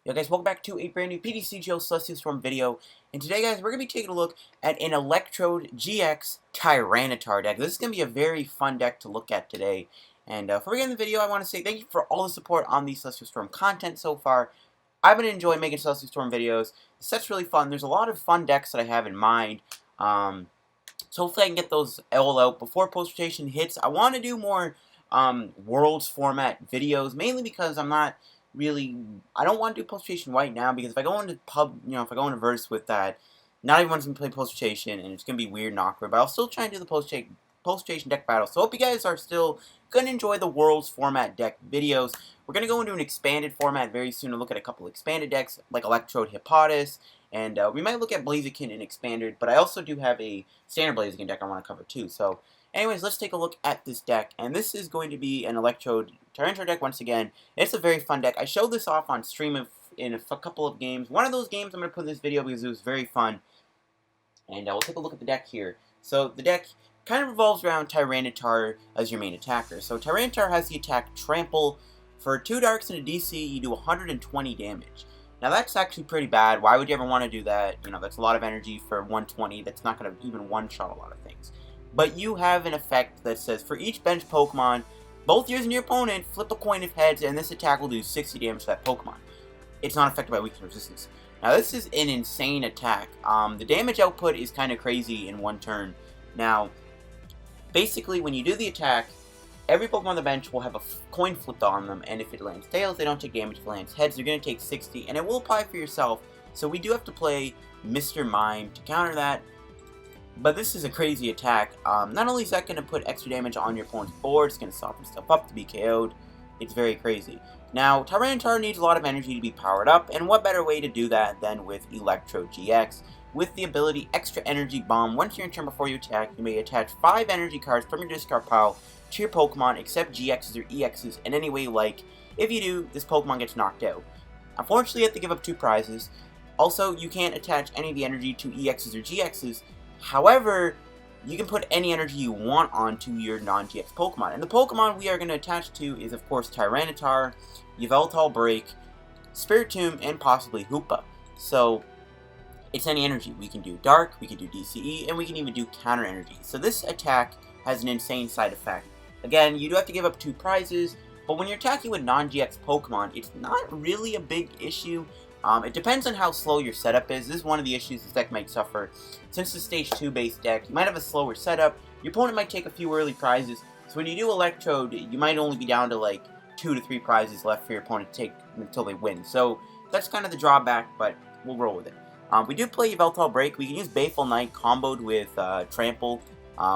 Yo guys, welcome back to a brand new PTCGO Celestial Storm video. And today guys, we're going to be taking a look at an Electrode-GX Tyranitar deck. This is going to be a very fun deck to look at today. And before we get in the video, I want to say thank you for all the support on the Celestial Storm content so far. I've been enjoying making Celestial Storm videos. The set's really fun. There's a lot of fun decks that I have in mind. So hopefully I can get those all out before post-rotation hits. I want to do more Worlds format videos, mainly because I don't want to do post-rotation right now, because if I go into if I go into verse with that, not everyone's going to play post-rotation, and it's going to be weird and awkward, but I'll still try and do the post-rotation deck battle. So I hope you guys are still going to enjoy the Worlds format deck videos. We're going to go into an expanded format very soon and look at a couple expanded decks, like Electrode Hippopotas, and we might look at Blaziken in expanded, but I also do have a standard Blaziken deck I want to cover too. So anyways, let's take a look at this deck, and this is going to be an Electrode Tyranitar deck once again. It's a very fun deck. I showed this off on stream in a couple of games. One of those games I'm going to put in this video because it was very fun. And we'll take a look at the deck here. So the deck kind of revolves around Tyranitar as your main attacker. So Tyranitar has the attack Trample. For 2 darks and a DC, you do 120 damage. Now that's actually pretty bad. Why would you ever want to do that? You know, that's a lot of energy for 120. That's not going to even one-shot a lot of things. But you have an effect that says, for each bench Pokemon, both yours and your opponent, flip a coin of heads, and this attack will do 60 damage to that Pokemon. It's not affected by weakness resistance. Now this is an insane attack. The damage output is kind of crazy in one turn. Now, basically when you do the attack, every Pokemon on the bench will have a coin flipped on them, and if it lands tails, they don't take damage. If it lands heads, they're going to take 60, and it will apply for yourself. So we do have to play Mr. Mime to counter that. But this is a crazy attack. Not only is that going to put extra damage on your opponent's board, it's going to soften stuff up to be KO'd. It's very crazy. Now, Tyranitar needs a lot of energy to be powered up, and what better way to do that than with Electrode-GX? With the ability Extra Energy Bomb, once you're in turn before you attack, you may attach 5 energy cards from your discard pile to your Pokemon, except GXs or EXs, in any way you like. If you do, this Pokemon gets knocked out. Unfortunately, you have to give up 2 prizes. Also, you can't attach any of the energy to EXs or GXs. However, you can put any energy you want onto your non-GX Pokemon. And the Pokemon we are going to attach to is, of course, Tyranitar, Yveltal BREAK, Spiritomb, and possibly Hoopa. So, it's any energy. We can do Dark, we can do DCE, and we can even do Counter Energy. So this attack has an insane side effect. Again, you do have to give up 2 prizes, but when you're attacking with non-GX Pokemon, it's not really a big issue. It depends on how slow your setup is. This is one of the issues this deck might suffer. Since it's Stage 2 based deck, you might have a slower setup. Your opponent might take a few early prizes. So when you do Electrode, you might only be down to like 2 to 3 prizes left for your opponent to take until they win. So that's kind of the drawback, but we'll roll with it. We do play Yveltal BREAK. We can use Baleful Knight comboed with Trample.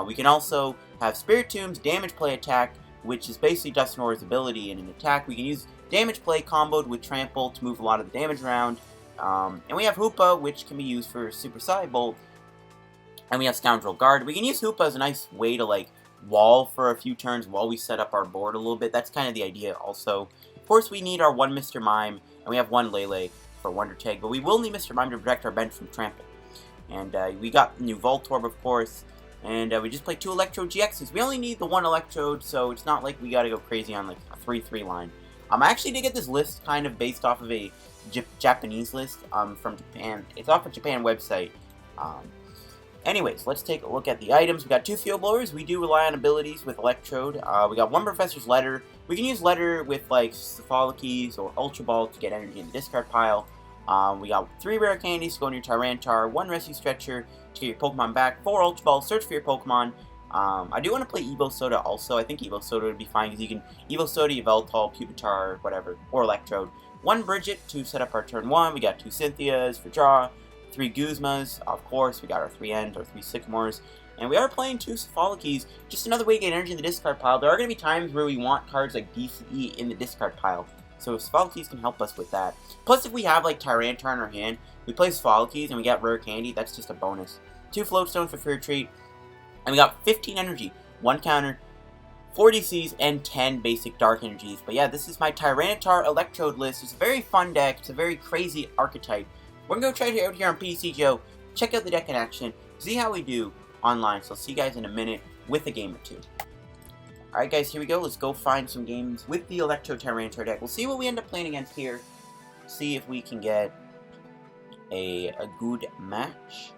We can also have Spiritomb's Damage Play attack, which is basically Dusknoir's ability in an attack. We can use Damage Play comboed with Trample to move a lot of the damage around. And we have Hoopa, which can be used for Super Psy Bolt. And we have Scoundrel Guard. We can use Hoopa as a nice way to like wall for a few turns while we set up our board a little bit. That's kind of the idea also. Of course, we need our 1 Mr. Mime, and we have 1 Lele for Wonder Tag, but we will need Mr. Mime to protect our bench from Trample. And we got new Voltorb, of course. And we just played 2 Electrode-GXs. We only need the 1 Electrode, so it's not like we gotta go crazy on like a 3-3 line. I actually did get this list kind of based off of a Japanese list from Japan. It's off a Japan website. Anyways, let's take a look at the items. We got 2 Field Blowers. We do rely on abilities with Electrode. We got 1 Professor's Letter. We can use Letter with like Sophocles or Ultra Ball to get energy in the discard pile. We got 3 Rare Candies to go in your Tyranitar, 1 Rescue Stretcher to get your Pokemon back, 4 Ultra Balls, search for your Pokemon. I do want to play Evo Soda also. I think Evo Soda would be fine because you can Evo Soda, Yveltal, Pupitar, whatever, or Electrode. 1 Brigette to set up our turn 1. We got 2 Cynthias for draw, 3 Guzmas, of course. We got our 3 Ends, our 3 Sycamores. And we are playing 2 Sophocles, just another way to get energy in the discard pile. There are going to be times where we want cards like DCE in the discard pile. So Sophocles can help us with that. Plus, if we have like Tyranitar in our hand, we play Sophocles and we got Rare Candy, that's just a bonus. 2 Float Stones for Fair Treat. And we got 15 energy, 1 counter, 4 DCs, and 10 basic dark energies. But yeah, this is my Tyranitar Electrode list. It's a very fun deck. It's a very crazy archetype. We're going to go try it out here on PTCGO. Check out the deck in action. See how we do online. So I'll see you guys in a minute with a game or 2. Alright guys, here we go. Let's go find some games with the Electrode Tyranitar deck. We'll see what we end up playing against here. see if we can get a good match.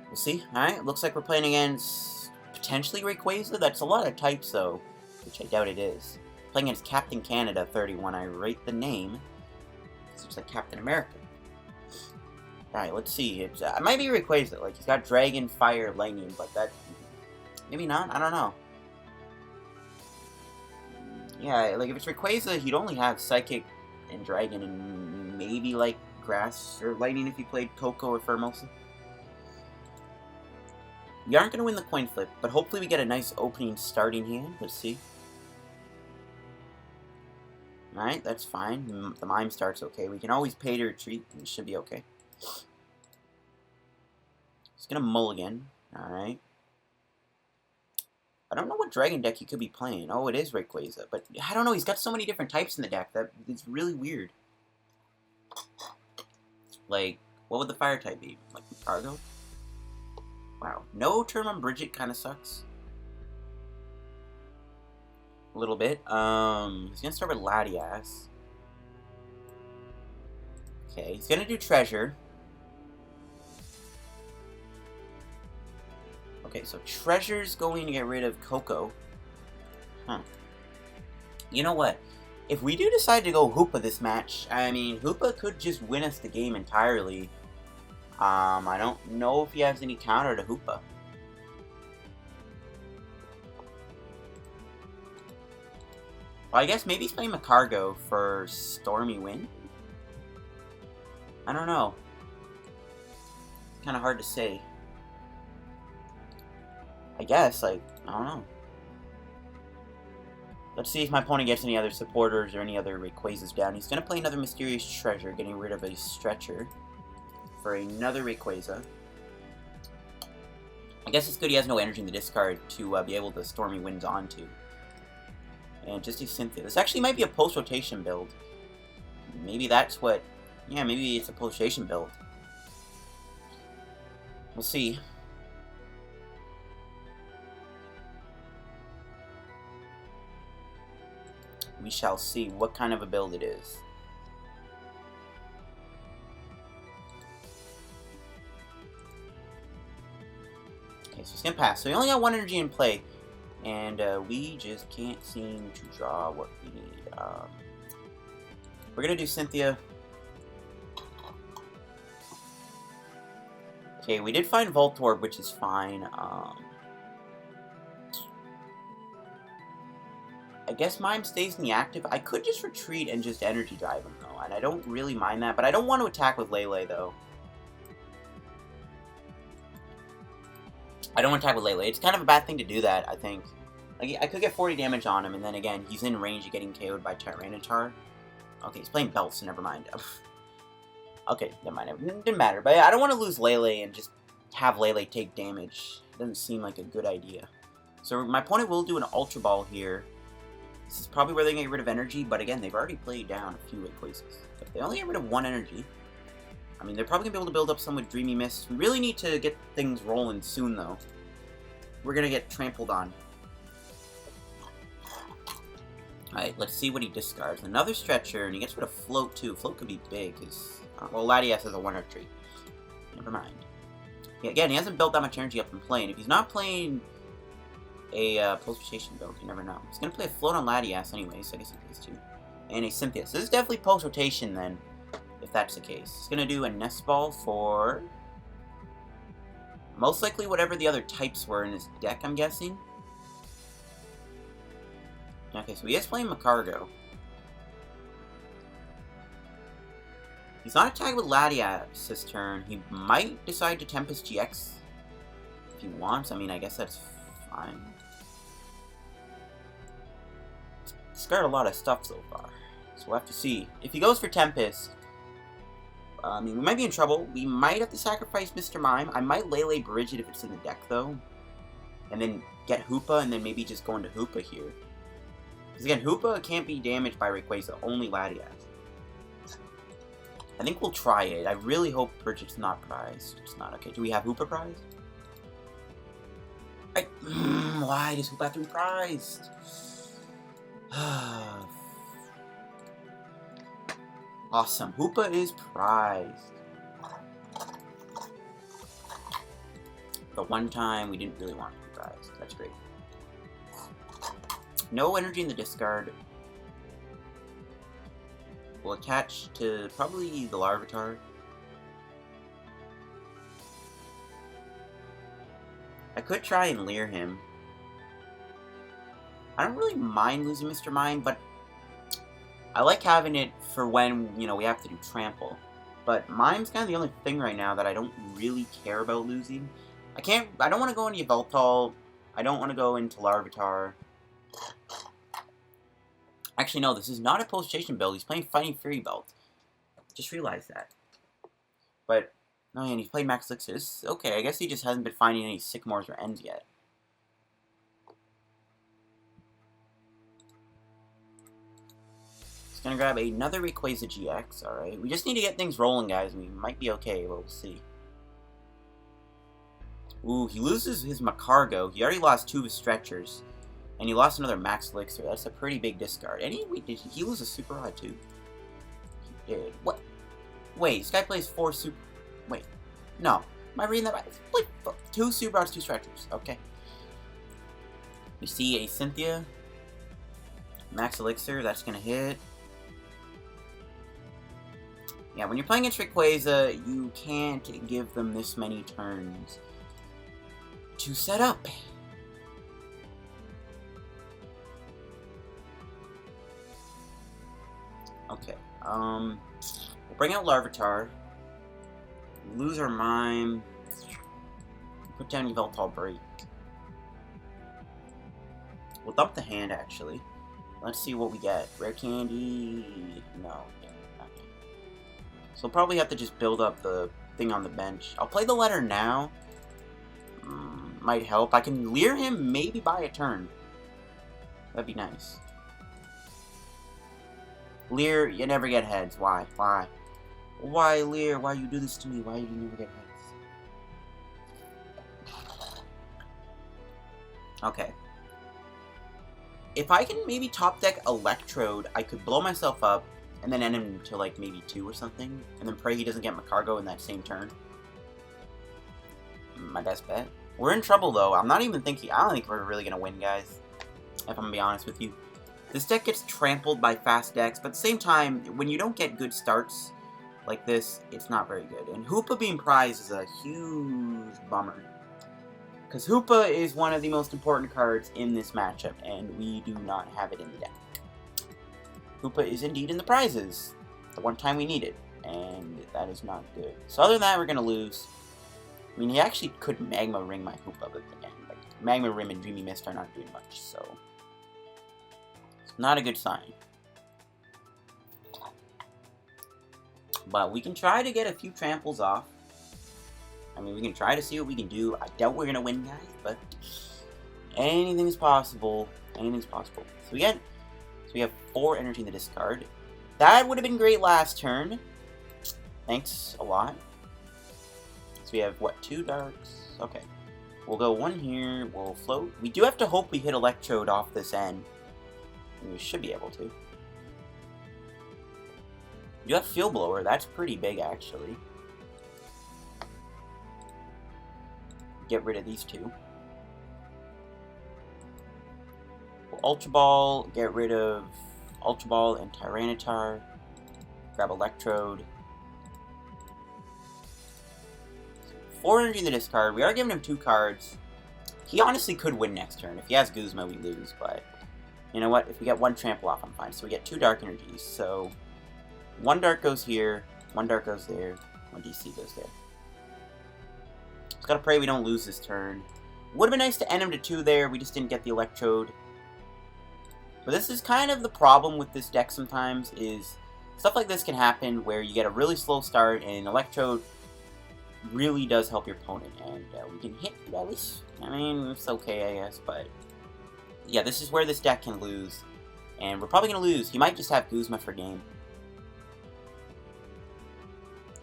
We'll see. Alright, looks like we're playing against potentially Rayquaza. That's a lot of types, though, which I doubt it is. Playing against Captain Canada 31. I rate the name. It's just like Captain America. Alright, let's see. It might be Rayquaza. Like, he's got Dragon, Fire, Lightning, but that... maybe not? I don't know. Yeah, like, if it's Rayquaza, he'd only have Psychic and Dragon and maybe, like, Grass or Lightning if he played Coco or Firmosa. We aren't going to win the coin flip, but hopefully we get a nice opening starting hand. Let's see. Alright, that's fine. The Mime starts okay. We can always pay to retreat, and it should be okay. He's going to mulligan. Alright. I don't know what Dragon deck he could be playing. Oh, it is Rayquaza. But I don't know. He's got so many different types in the deck that it's really weird. Like, what would the Fire type be? Like Cargo? Wow. No turn on Brigette kind of sucks. A little bit. He's going to start with Latias. Okay, he's going to do Treasure. Okay, so Treasure's going to get rid of Coco. Huh. You know what? If we do decide to go Hoopa this match, I mean, Hoopa could just win us the game entirely. I don't know if he has any counter to Hoopa. Well, I guess maybe he's playing Macargo for Stormy Wind? I don't know. Kind of hard to say. I guess, like, I don't know. Let's see if my opponent gets any other supporters or any other Rayquazas down. He's going to play another Mysterious Treasure, getting rid of a Stretcher for another Rayquaza. I guess it's good he has no energy in the discard to be able to Stormy Winds onto. And just do Cynthia. This actually might be a post-rotation build. Maybe that's what... yeah, maybe it's a post-rotation build. We'll see. We shall see what kind of a build it is. Okay, so he's gonna pass. So we only got one energy in play, and we just can't seem to draw what we need. We're gonna do Cynthia. Okay, we did find Voltorb, which is fine. I guess Mime stays in the active. I could just retreat and just energy drive him, though, and I don't really mind that, but I don't want to attack with Lele, though. I don't want to attack with Lele. It's kind of a bad thing to do that, I think. Like, I could get 40 damage on him, and then again, he's in range of getting KO'd by Tyranitar. Okay, he's playing Belt, so never mind. Okay, never mind. It didn't matter, but I don't want to lose Lele and just have Lele take damage. It doesn't seem like a good idea. So my opponent will do an Ultra Ball here. This is probably where they get rid of energy, but again, they've already played down a few Rayquazas. If they only get rid of one energy, I mean, they're probably going to be able to build up some with Dreamy Mist. We really need to get things rolling soon, though. We're going to get trampled on. Alright, let's see what he discards. Another Stretcher, and he gets rid of Float, too. Float could be big, because... well, Latias has a 1 tree. Never mind. Yeah, again, he hasn't built that much energy up in play, and if he's not playing a post-rotation build, you never know. He's going to play a Float on Latias anyway, so I guess he plays 2. And a Cynthia. So this is definitely post-rotation, then, if that's the case. He's going to do a Nest Ball for... most likely whatever the other types were in his deck, I'm guessing. Okay, so he is playing Macargo. He's not attacked with Latias this turn. He might decide to Tempest GX if he wants. I mean, I guess that's fine. He's got a lot of stuff so far, so we'll have to see. If he goes for Tempest, I mean, we might be in trouble. We might have to sacrifice Mr. Mime. I might Lele Brigette if it's in the deck, though. And then get Hoopa, and then maybe just go into Hoopa here. Because again, Hoopa can't be damaged by Rayquaza, only Latias. I think we'll try it. I really hope Brigitte's not prized. It's not. Okay, do we have Hoopa prized? Why does Hoopa have to be prized? Awesome. Hoopa is prized. The one time we didn't really want to be prized. That's great. No energy in the discard. We'll attach to probably the Larvitar. I could try and Leer him. I don't really mind losing Mr. Mime, but I like having it for when, you know, we have to do Trample. But Mime's kind of the only thing right now that I don't really care about losing. I don't want to go into Yveltal. I don't want to go into Larvitar. Actually, no, this is not a post-station build. He's playing Fighting Fury Belt. Just realized that. But, oh yeah, and he's played Max Elixir. Okay, I guess he just hasn't been finding any Sycamores or Ends yet. He's gonna grab another Rayquaza GX, alright. We just need to get things rolling, guys. We might be okay, but we'll see. Ooh, he loses his Macargo. He already lost 2 of his Stretchers. And he lost another Max Elixir. That's a pretty big discard. And did he lose a Super Rod too? He did. What? Wait, this guy plays 4 Super... Wait. No. Am I reading that right? He played 2 Super Rods, 2 Stretchers. Okay. We see a Cynthia. Max Elixir. That's going to hit. Yeah, when you're playing against Rayquaza, you can't give them this many turns to set up. Okay, we'll bring out Larvitar, lose our Mime, put down Yveltal BREAK. We'll dump the hand, actually. Let's see what we get. Rare Candy... No. Okay. So we'll probably have to just build up the thing on the bench. I'll play the letter now. Might help. I can Leer him maybe by a turn. That'd be nice. Leer, you never get heads. Why? Why? Why, Leer? Why you do this to me? Why you never get heads? Okay. If I can maybe top deck Electrode, I could blow myself up and then end him to like maybe 2 or something, and then pray he doesn't get Macargo in that same turn. My best bet. We're in trouble though. I don't think we're really gonna win, guys. If I'm gonna be honest with you. This deck gets trampled by fast decks, but at the same time, when you don't get good starts like this, it's not very good. And Hoopa being prized is a huge bummer. Because Hoopa is one of the most important cards in this matchup, and we do not have it in the deck. Hoopa is indeed in the prizes, the one time we need it, and that is not good. So other than that, we're going to lose. I mean, he actually could Magma Ring my Hoopa, but again, like, Magma Rim and Dreamy Mist are not doing much, so... Not a good sign. But we can try to get a few tramples off. I mean, we can try to see what we can do. I doubt we're going to win, guys, but anything is possible. Anything's possible. So we have 4 energy in the discard. That would have been great last turn. Thanks a lot. So we have, what, 2 darks? Okay. We'll go 1 here. We'll float. We do have to hope we hit Electrode off this end. We should be able to. You have Field Blower. That's pretty big, actually. Get rid of these 2. We'll Ultra Ball. Get rid of Ultra Ball and Tyranitar. Grab Electrode. 4 energy in the discard. We are giving him 2 cards. He honestly could win next turn. If he has Guzma, we lose, but... You know what? If we get 1 Trample off, I'm fine. So we get 2 Dark Energies. So 1 Dark goes here, 1 Dark goes there, 1 DC goes there. Just gotta pray we don't lose this turn. Would have been nice to end him to 2 there. We just didn't get the Electrode. But this is kind of the problem with this deck sometimes, is stuff like this can happen where you get a really slow start and Electrode really does help your opponent. And we can hit at least. I mean, it's okay, I guess, but... Yeah, this is where this deck can lose. And we're probably going to lose. He might just have Guzma for game.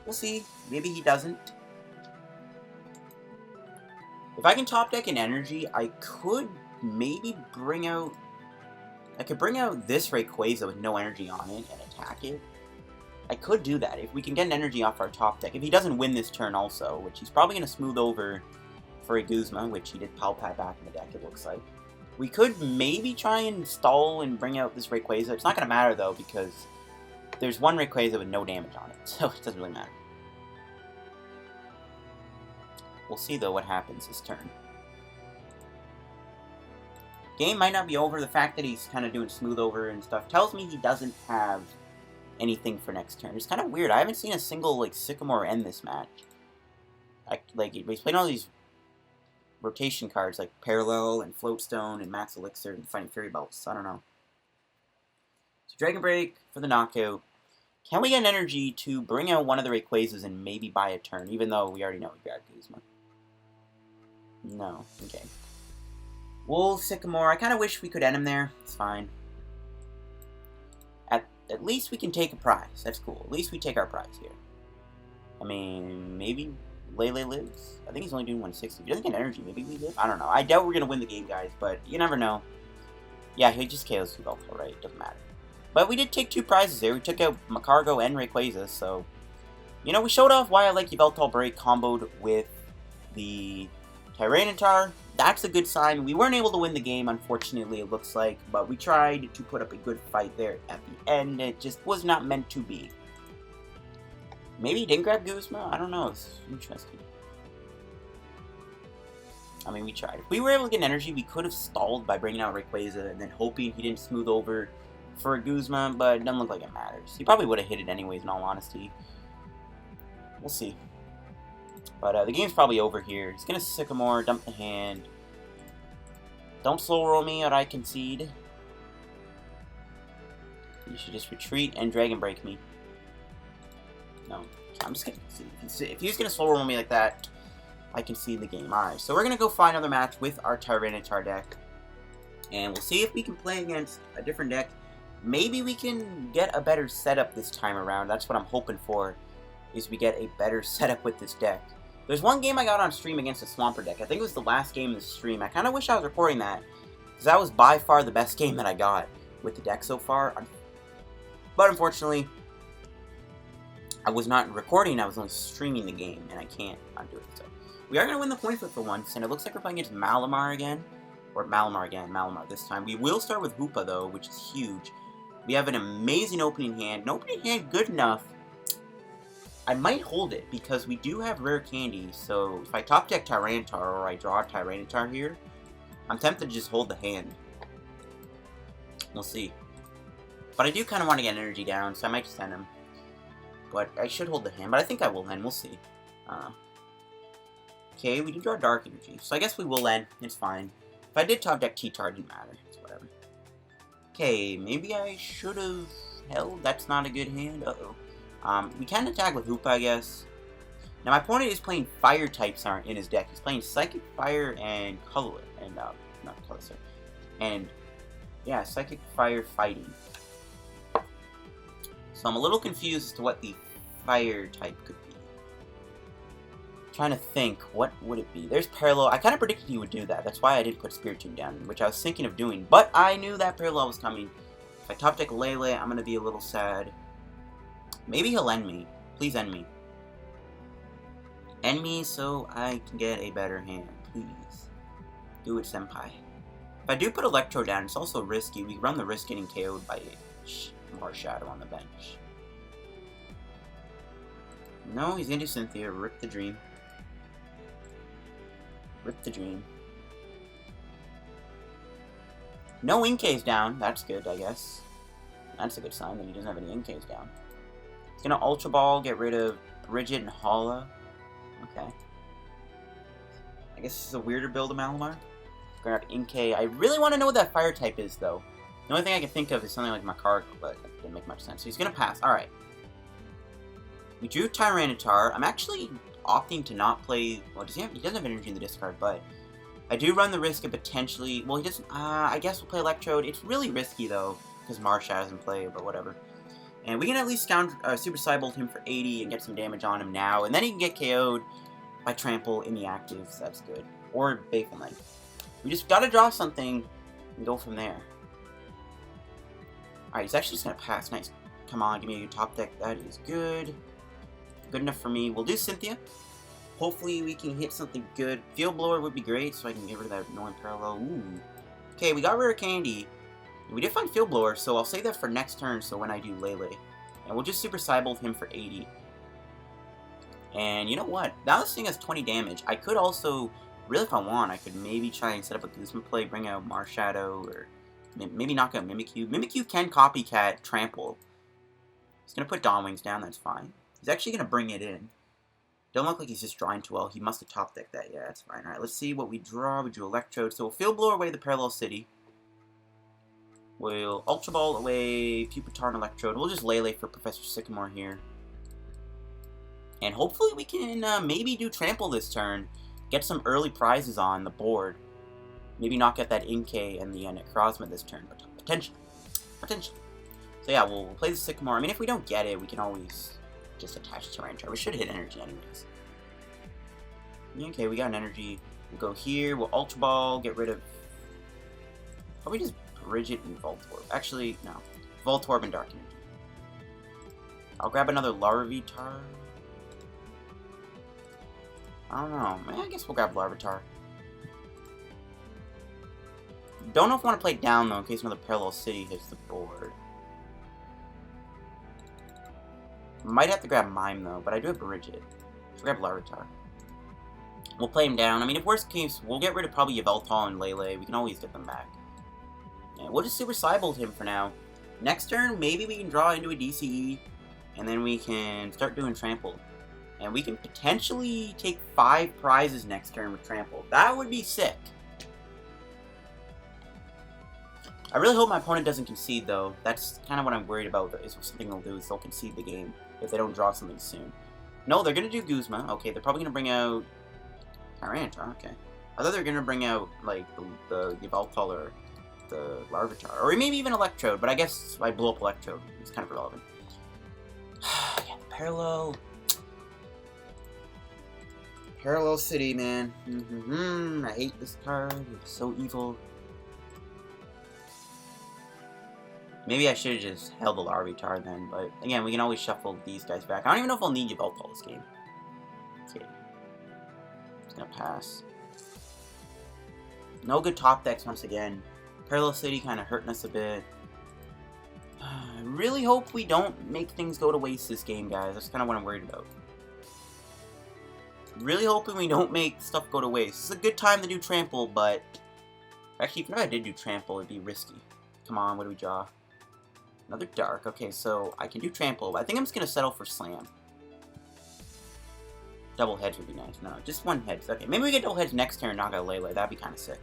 We'll see. Maybe he doesn't. If I can top deck an energy, I could maybe bring out... I could bring out this Rayquaza with no energy on it and attack it. I could do that if we can get an energy off our top deck. If he doesn't win this turn also, which he's probably going to smooth over for a Guzma, which he did Palpad back in the deck, it looks like. We could maybe try and stall and bring out this Rayquaza. It's not going to matter, though, because there's one Rayquaza with no damage on it, so it doesn't really matter. We'll see, though, what happens this turn. Game might not be over. The fact that he's kind of doing smooth over and stuff tells me he doesn't have anything for next turn. It's kind of weird. I haven't seen a single, like, Sycamore end this match. He's playing all these rotation cards, like Parallel and Float Stone and Max Elixir and Fighting Fury Belts. I don't know. So Dragon Break for the knockout. Can we get an energy to bring out one of the Rayquazas and maybe buy a turn, even though we already know we grabbed Guzma? No. Okay. Wolf, Sycamore. I kind of wish we could end him there. It's fine. At least we can take a prize. That's cool. At least we take our prize here. I mean, maybe Lele lives. I think he's only doing 160. If he doesn't get energy, maybe we live. I don't know. I doubt we're going to win the game, guys, but you never know. Yeah, he just KOs Yveltal, right? It doesn't matter. But we did take 2 prizes there. We took out Macargo and Rayquaza, so... You know, we showed off why I like Yveltal Break comboed with the Tyranitar. That's a good sign. We weren't able to win the game, unfortunately, it looks like, but we tried to put up a good fight there at the end. It just was not meant to be. Maybe he didn't grab Guzma? I don't know. It's interesting. I mean, we tried. If we were able to get an energy, we could have stalled by bringing out Rayquaza and then hoping he didn't smooth over for a Guzma, but it doesn't look like it matters. He probably would have hit it anyways, in all honesty. We'll see. But the game's probably over here. He's going to Sycamore, dump the hand. Don't slow roll me or I concede. You should just retreat and Dragon Break me. No, I'm just kidding. If he's going to slow roll me like that, I concede the game. Alright, so we're going to go find another match with our Tyranitar deck. And we'll see if we can play against a different deck. Maybe we can get a better setup this time around. That's what I'm hoping for, is we get a better setup with this deck. There's one game I got on stream against a Swampert deck. I think it was the last game of the stream. I kind of wish I was recording that, because that was by far the best game that I got with the deck so far. But unfortunately, I was not recording, I was only streaming the game, and I can't undo it. So we are going to win the point flip for once, and it looks like we're playing against Malamar again. Or Malamar again, Malamar this time. We will start with Hoopa, though, which is huge. We have an amazing opening hand. An opening hand good enough. I might hold it, because we do have Rare Candy, so if I top deck Tyranitar, or I draw a Tyranitar here, I'm tempted to just hold the hand. We'll see. But I do kind of want to get energy down, so I might just end him. But I should hold the hand, but I think I will end. We'll see. Okay, we did draw Dark Energy, so I guess we will end. It's fine. If I did top deck T-Tar, it didn't matter. It's whatever. Okay, maybe I should have held. That's not a good hand. Uh-oh. We can attack with Hoopa, I guess. Now, my opponent is playing Fire types in his deck. He's playing Psychic, Fire, and Colorless. And, not Colorless, sorry. And, yeah, Psychic, Fire, Fighting. So I'm a little confused as to what the Fire type could be. Trying to think, what would it be? There's Parallel. I kind of predicted he would do that. That's why I did put Spiritomb down, which I was thinking of doing. But I knew that Parallel was coming. If I top deck Lele, I'm going to be a little sad. Maybe he'll end me. Please end me. End me so I can get a better hand. Please. Do it, senpai. If I do put Electro down, it's also risky. We run the risk getting KO'd by more Shadow on the bench. No, he's into Cynthia. Rip the dream. Rip the dream. No Inkays down. That's good, I guess. That's a good sign that he doesn't have any Inkays down. He's gonna Ultra Ball, get rid of Brigette and Hala. Okay. I guess this is a weirder build of Malamar. Gonna have Inkay. I really want to know what that Fire type is, though. The only thing I can think of is something like Macargo, but it didn't make much sense. So he's gonna pass. Alright. We drew Tyranitar. I'm actually opting to not play... Well, he doesn't have energy in the discard, but... I do run the risk of potentially... Well, he doesn't... I guess we'll play Electrode. It's really risky, though, because Marsha doesn't play, but whatever. And we can at least Super Cybolt him for 80 and get some damage on him now. And then he can get KO'd by Trample in the actives. That's good. Or Baleful Knight. We just gotta draw something and go from there. Alright, he's actually just gonna pass. Nice. Come on, give me a good top deck. That is good. Good enough for me. We'll do Cynthia. Hopefully we can hit something good. Field Blower would be great, so I can get rid of that annoying parallel. Ooh. Okay, we got Rare Candy. We did find Field Blower, so I'll save that for next turn, so when I do Lele. And we'll just Super Cybolt him for 80. And you know what? Now this thing has 20 damage. I could also, really if I want, I could maybe try and set up a Guzma play, bring out Marshadow, or maybe knock out Mimikyu. Mimikyu can copycat Trample. He's going to put Dawn Wings down, that's fine. He's actually going to bring it in. Don't look like he's just drawing too well. He must have top decked that. Yeah, that's fine. Alright, let's see what we draw. We drew Electrode. So we'll Field Blower away the Parallel City. We'll Ultra Ball away Pupitar and Electrode. We'll just Lele for Professor Sycamore here. And hopefully we can maybe do Trample this turn. Get some early prizes on the board. Maybe knock out that Inkay and the Necrozma this turn. But potential. Potential. So yeah, we'll play the Sycamore. I mean, if we don't get it, we can always just attach Tyranitar. We should hit energy anyways. Okay, we got an energy. We'll go here. We'll Ultra Ball. Get rid of... Probably just Brigette and Voltorb. Actually, no. Voltorb and Dark Energy. I'll grab another Larvitar. I don't know. I guess we'll grab Larvitar. Don't know if I want to play down, though, in case another Parallel City hits the board. Might have to grab Mime, though, but I do have Brigette. So grab Larvitar. We'll play him down. I mean, if worst case, we'll get rid of probably Yveltal and Lele. We can always get them back. Yeah, we'll just Super Cybolt him for now. Next turn, maybe we can draw into a DCE, and then we can start doing Trample. And we can potentially take 5 prizes next turn with Trample. That would be sick. I really hope my opponent doesn't concede, though. That's kind of what I'm worried about, is something they'll do is they'll concede the game if they don't draw something soon. No, they're going to do Guzma. Okay, they're probably going to bring out Tyranitar. Okay. I thought they were going to bring out, like, the Yveltal or the Larvitar. Or maybe even Electrode, but I guess I blew up Electrode. It's kind of irrelevant. Yeah, the Parallel City, man. I hate this card. It's so evil. Maybe I should have just held the Larvitar then, but again, we can always shuffle these guys back. I don't even know if I'll need Yveltal this game. Okay. Just gonna pass. No good top decks once again. Parallel City kind of hurting us a bit. I really hope we don't make things go to waste this game, guys. That's kind of what I'm worried about. Really hoping we don't make stuff go to waste. It's a good time to do Trample, but... Actually, even if I did do Trample, it'd be risky. Come on, what do we draw? Another Dark. Okay, so I can do Trample, but I think I'm just going to settle for Slam. Double Hedge would be nice. No, just one Hedge. Okay, maybe we get Double Hedge next turn and knock out Lele. That'd be kind of sick.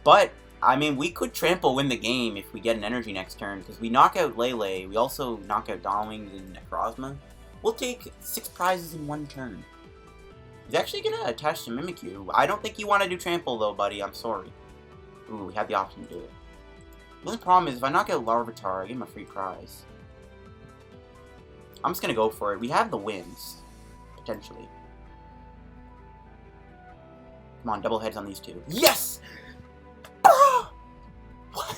But, I mean, we could Trample win the game if we get an energy next turn, because we knock out Lele. We also knock out Dawn Wings and Necrozma. We'll take 6 prizes in one turn. He's actually going to attach to Mimikyu. I don't think you want to do Trample, though, buddy. I'm sorry. Ooh, we have the option to do it. The only problem is, if I knock out Larvitar, I get him a free prize. I'm just going to go for it. We have the wins, potentially. Come on, double heads on these two. Yes! What?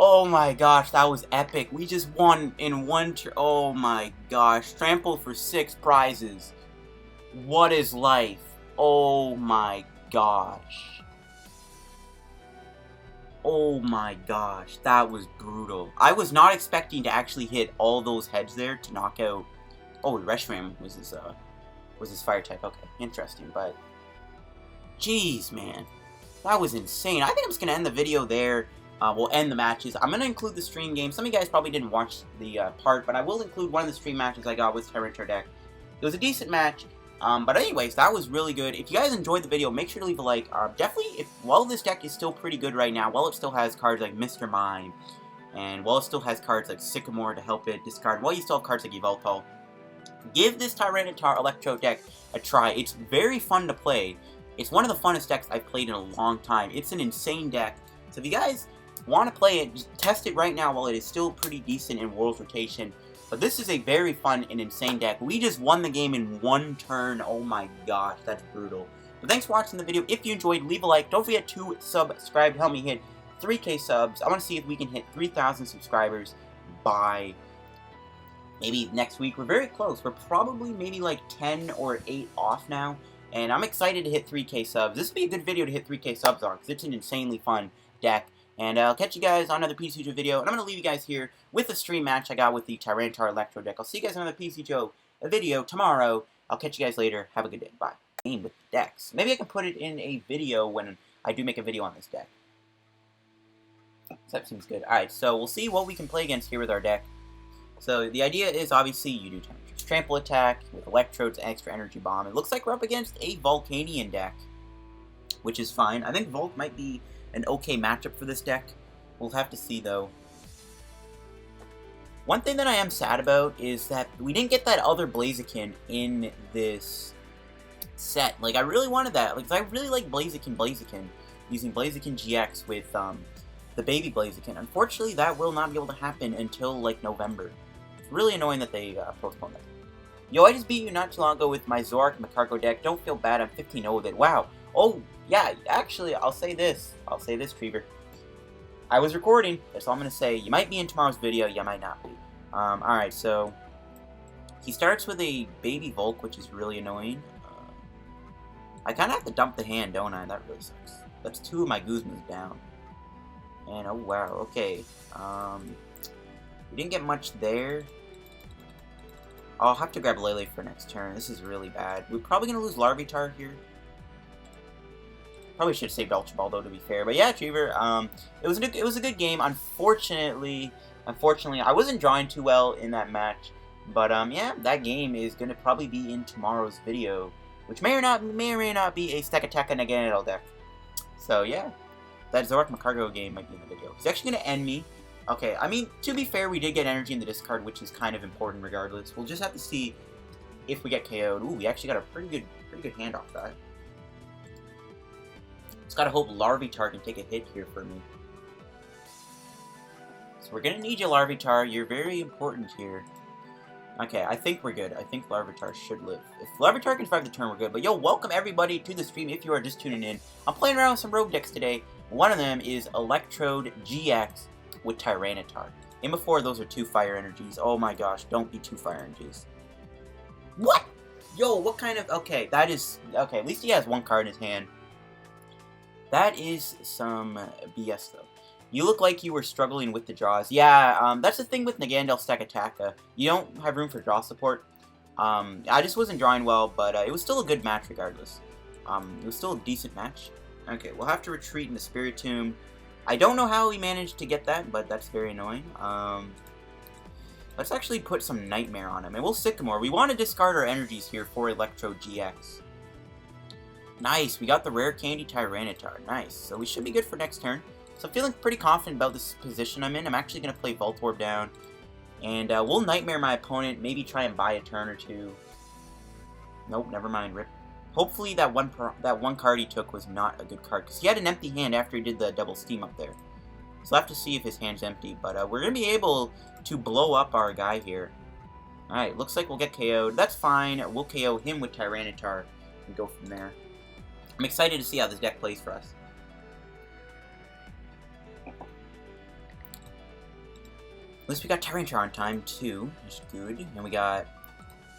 Oh my gosh, that was epic. We just won in one turn. Oh my gosh. Trample for 6 prizes. What is life? Oh my gosh. Oh my gosh. That was brutal. I was not expecting to actually hit all those heads there to knock out... Oh, Reshiram was his fire type. Okay, interesting, but... Jeez, man. That was insane. I think I'm just going to end the video there. We'll end the matches. I'm going to include the stream game. Some of you guys probably didn't watch the part, but I will include one of the stream matches I got with Tyranitar deck. It was a decent match, but anyways, that was really good. If you guys enjoyed the video, make sure to leave a like. Definitely, while this deck is still pretty good right now, while it still has cards like Mr. Mime, and while it still has cards like Sycamore to help it discard, while you still have cards like Yveltal, give this Tyranitar Electrode deck a try. It's very fun to play. It's one of the funnest decks I've played in a long time. It's an insane deck. So if you guys want to play it, just test it right now while it is still pretty decent in World's Rotation. But this is a very fun and insane deck. We just won the game in one turn. Oh my gosh, that's brutal. But thanks for watching the video. If you enjoyed, leave a like. Don't forget to subscribe to help me hit 3K subs. I want to see if we can hit 3,000 subscribers by maybe next week. We're very close. We're probably maybe like 10 or 8 off now. And I'm excited to hit 3K subs. This would be a good video to hit 3K subs on, because it's an insanely fun deck. And I'll catch you guys on another PTCGO video. And I'm going to leave you guys here with the stream match I got with the Tyranitar Electrode deck. I'll see you guys on another PTCGO video tomorrow. I'll catch you guys later. Have a good day. Bye. With the decks. Maybe I can put it in a video when I do make a video on this deck. So that seems good. Alright, so we'll see what we can play against here with our deck. So the idea is, obviously, you do Trample attack with Electrodes and extra Energy Bomb. It looks like we're up against a Volcanion deck, which is fine. I think Volt might be an okay matchup for this deck. We'll have to see, though. One thing that I am sad about is that we didn't get that other Blaziken in this set. Like, I really wanted that. Like, I really like Blaziken, using Blaziken GX with the baby Blaziken. Unfortunately, that will not be able to happen until, like, November. It's really annoying that they postponed that. Yo, I just beat you not too long ago with my Zoroark Macargo deck. Don't feel bad, I'm 15-0 with it. Wow. Oh, yeah, actually, I'll say this, Trevor. I was recording, that's all I'm going to say. You might be in tomorrow's video, you might not be. Alright, so he starts with a baby Volk, which is really annoying. I kind of have to dump the hand, don't I? That really sucks. That's 2 of my Guzmas down. And, oh wow, okay. We didn't get much there. I'll have to grab Lele for next turn. This is really bad. We're probably going to lose Larvitar here. Probably should have saved Ultra Ball, though, to be fair. But yeah, Trevor, it was a good game. Unfortunately, I wasn't drawing too well in that match. But yeah, that game is going to probably be in tomorrow's video, which may or may not be a Stakataka Naganadel deck. So yeah, that Zoroark Macargo game might be in the video. He's actually going to end me. Okay, I mean, to be fair, we did get energy in the discard, which is kind of important regardless. We'll just have to see if we get KO'd. Ooh, we actually got a pretty good hand off that. Just gotta hope Larvitar can take a hit here for me. So we're gonna need you, Larvitar. You're very important here. Okay, I think we're good. I think Larvitar should live. If Larvitar can survive the turn, we're good. But yo, welcome everybody to the stream if you are just tuning in. I'm playing around with some rogue decks today. One of them is Electrode-GX with Tyranitar. In before, those are 2 fire energies. Oh my gosh, don't be 2 fire energies. What? Yo, what kind of... Okay, that is... Okay, at least he has 1 card in his hand. That is some BS, though. You look like you were struggling with the draws. Yeah, that's the thing with Naganadel Stakataka. You don't have room for draw support. I just wasn't drawing well, but it was still a good match regardless. It was still a decent match. Okay, we'll have to retreat in the Spiritomb. I don't know how he managed to get that, but that's very annoying. Let's actually put some Nightmare on him. And we'll Sycamore. We want to discard our energies here for Electrode-GX. Nice, we got the Rare Candy Tyranitar. Nice, so we should be good for next turn. So I'm feeling pretty confident about this position I'm in. I'm actually going to play Voltorb down. And we'll Nightmare my opponent, maybe try and buy a turn or 2. Nope, never mind, rip. Hopefully that one card he took was not a good card, because he had an empty hand after he did the double steam up there. So I'll have to see if his hand's empty, but we're going to be able to blow up our guy here. Alright, looks like we'll get KO'd. That's fine. We'll KO him with Tyranitar and go from there. I'm excited to see how this deck plays for us. At least we got Tyranitar on time, too, which is good. And we got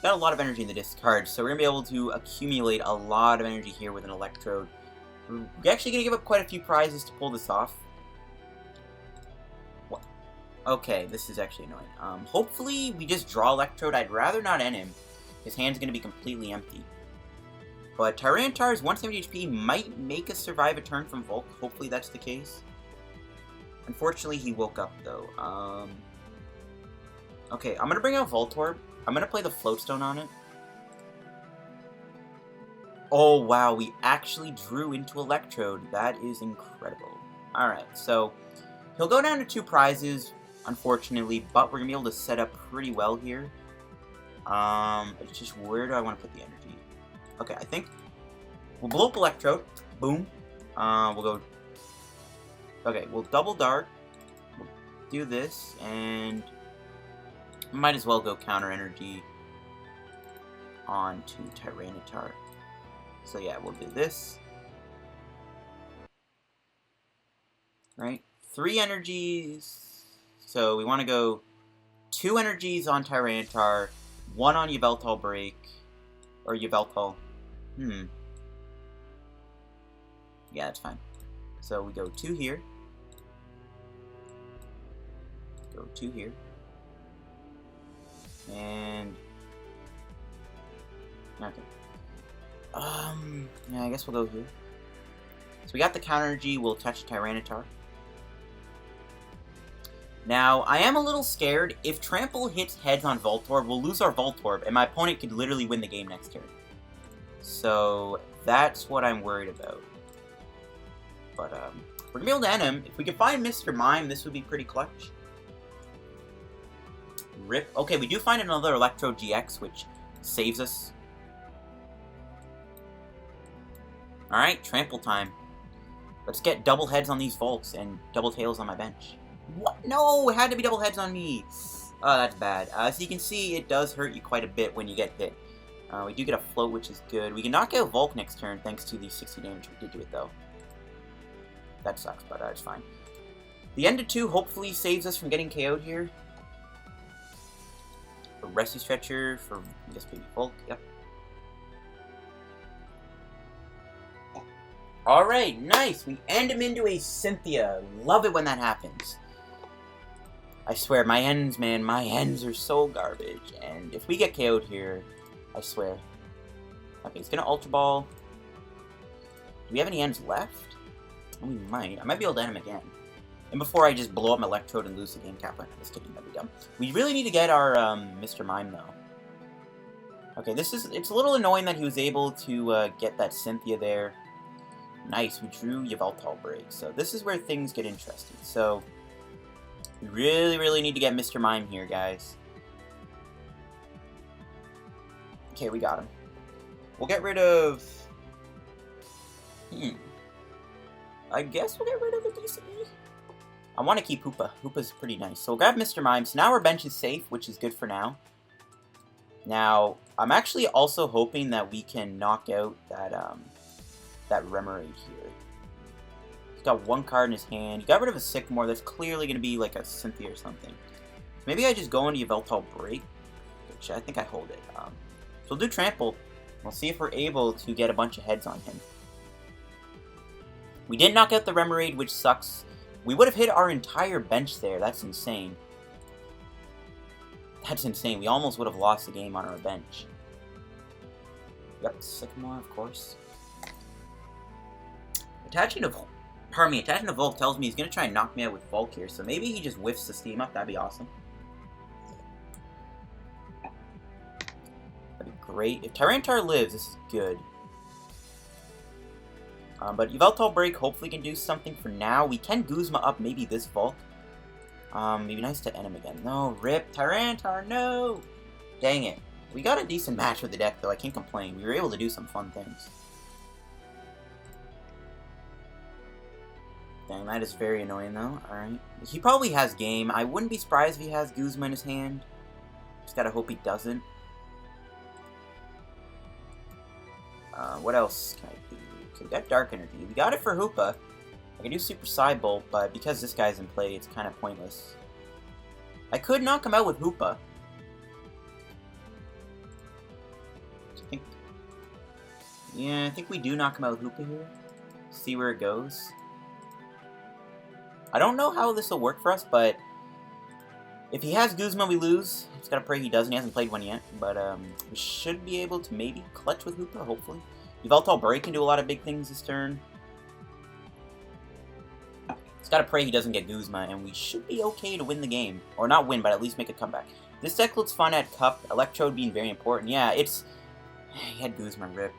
a lot of energy in the discard, so we're going to be able to accumulate a lot of energy here with an Electrode. We're actually going to give up quite a few prizes to pull this off. What? Okay, this is actually annoying. Hopefully we just draw Electrode. I'd rather not end him. His hand's going to be completely empty. But Tyranitar's 170 HP might make us survive a turn from Volk. Hopefully that's the case. Unfortunately, he woke up, though. Okay, I'm going to bring out Voltorb. I'm going to play the Float Stone on it. Oh, wow, we actually drew into Electrode. That is incredible. Alright, so he'll go down to 2 prizes, unfortunately, but we're going to be able to set up pretty well here. It's just where do I want to put the energy? Okay, I think we'll blow up Electrode. Boom. We'll go... Okay, we'll double Dark. We'll do this, and... might as well go counter energy onto Tyranitar. So yeah, we'll do this. Right? 3 energies. So we want to go 2 energies on Tyranitar, 1 on Yveltal BREAK, or Yveltal. Yeah, that's fine. So we go 2 here. Go 2 here. And okay. Yeah, I guess we'll go here. So we got the counter energy, we'll touch Tyranitar. Now, I am a little scared. If Trample hits heads on Voltorb, we'll lose our Voltorb, and my opponent could literally win the game next turn. So, that's what I'm worried about. But, we're gonna be able to end him. If we could find Mr. Mime, this would be pretty clutch. Rip. Okay, we do find another Electrode-GX, which saves us. Alright, Trample time. Let's get double heads on these Volts and double tails on my bench. What? No, it had to be double heads on me. Oh, that's bad. So you can see, it does hurt you quite a bit when you get hit. We do get a float, which is good. We can knock out Volk next turn, thanks to the 60 damage we did to it, though. That sucks, but it's fine. The end of 2 hopefully saves us from getting KO'd here. A Rescue Stretcher for, I guess, maybe Volk. Yep. Alright, nice. We end him into a Cynthia. Love it when that happens. I swear, my ends, man, my ends are so garbage. And if we get KO'd here, I swear. Okay, he's gonna Ultra Ball. Do we have any ends left? Oh, we might. I might be able to end him again. And before I just blow up my Electrode and lose the game cap, I'm just kidding, that'd be dumb. We really need to get our Mr. Mime, though. Okay, it's a little annoying that he was able to get that Cynthia there. Nice, we drew Yveltal BREAK. So this is where things get interesting. So we really need to get Mr. Mime here, guys. Okay, we got him. We'll get rid of... I guess we'll get rid of the DCE. I want to keep Hoopa. Hoopa's pretty nice. So we'll grab Mr. Mime. So now our bench is safe, which is good for now. Now, I'm actually also hoping that we can knock out that Remoraid here. He's got 1 card in his hand. He got rid of a Sycamore. That's clearly going to be like a Cynthia or something. Maybe I just go into Yveltal BREAK, which I think I hold it. So we'll do Trample. We'll see if we're able to get a bunch of heads on him. We did knock out the Remoraid, which sucks. We would have hit our entire bench there. That's insane. That's insane. We almost would have lost the game on our bench. Yep, Sycamore, of course. Attaching to Volk tells me he's going to try and knock me out with Volk here, so maybe he just whiffs the steam up. That'd be awesome. That'd be great. If Tyranitar lives, this is good. But Yveltal BREAK hopefully can do something for now. We can Guzma up maybe this Volk. It'd be nice to end him again. No, rip. Tyranitar, no! Dang it. We got a decent match with the deck, though. I can't complain. We were able to do some fun things. Dang, that is very annoying, though. Alright. He probably has game. I wouldn't be surprised if he has Guzma in his hand. Just gotta hope he doesn't. What else can I do? Okay, we got Dark Energy. We got it for Hoopa. I can do Super Side Bolt, but because this guy's in play, it's kind of pointless. I could knock him out with Hoopa. I think we do knock him out with Hoopa here. See where it goes. I don't know how this will work for us, but if he has Guzma, we lose. Just gotta pray he doesn't. He hasn't played one yet, but we should be able to maybe clutch with Hoopa, hopefully. Yveltal BREAK can do a lot of big things this turn. Just gotta pray he doesn't get Guzma, and we should be okay to win the game. Or not win, but at least make a comeback. This deck looks fun at Cup. Electrode being very important. Yeah, it's... He had Guzma, rip.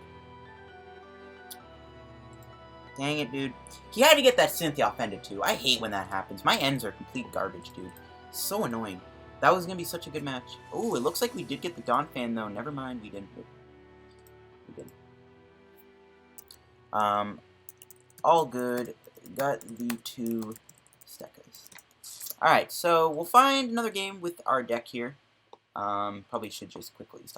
Dang it, dude. He had to get that Cynthia offended, too. I hate when that happens. My ends are complete garbage, dude. So annoying. That was going to be such a good match. Oh, it looks like we did get the Dawn Fan, though. Never mind, we didn't. We did. All good. Got the 2 Stekas. Alright, so we'll find another game with our deck here. Probably should just quickly stop.